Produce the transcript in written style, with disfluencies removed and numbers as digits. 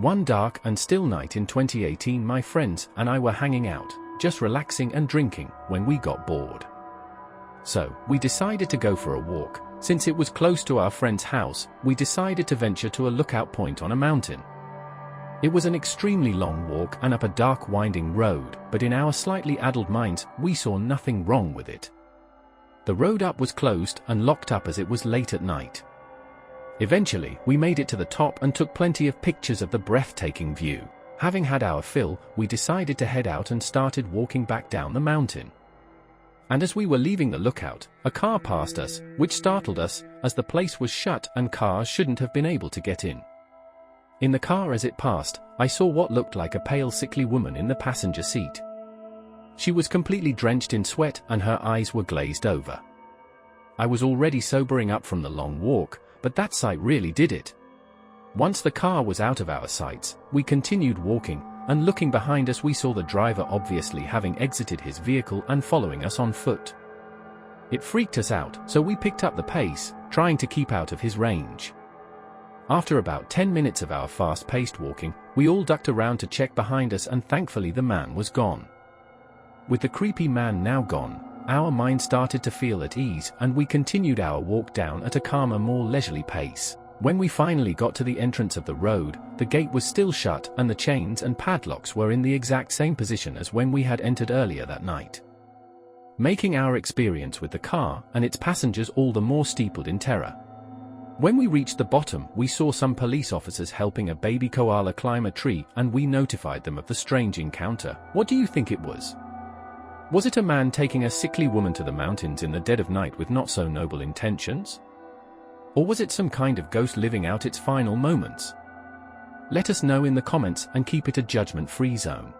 One dark and still night in 2018, my friends and I were hanging out, just relaxing and drinking, when we got bored. So, we decided to go for a walk. Since it was close to our friend's house, we decided to venture to a lookout point on a mountain. It was an extremely long walk and up a dark winding road, but in our slightly addled minds, we saw nothing wrong with it. The road up was closed and locked up as it was late at night. Eventually, we made it to the top and took plenty of pictures of the breathtaking view. Having had our fill, we decided to head out and started walking back down the mountain. And as we were leaving the lookout, a car passed us, which startled us, as the place was shut and cars shouldn't have been able to get in. In the car as it passed, I saw what looked like a pale sickly woman in the passenger seat. She was completely drenched in sweat and her eyes were glazed over. I was already sobering up from the long walk, but that sight really did it. Once the car was out of our sights, we continued walking, and looking behind us we saw the driver obviously having exited his vehicle and following us on foot. It freaked us out, so we picked up the pace, trying to keep out of his range. After about 10 minutes of our fast-paced walking, we all ducked around to check behind us and thankfully the man was gone. With the creepy man now gone, our mind started to feel at ease and we continued our walk down at a calmer, more leisurely pace. When we finally got to the entrance of the road, the gate was still shut and the chains and padlocks were in the exact same position as when we had entered earlier that night, making our experience with the car and its passengers all the more steepled in terror. When we reached the bottom, we saw some police officers helping a baby koala climb a tree and we notified them of the strange encounter. What do you think it was? Was it a man taking a sickly woman to the mountains in the dead of night with not so noble intentions? Or was it some kind of ghost living out its final moments? Let us know in the comments and keep it a judgment-free zone.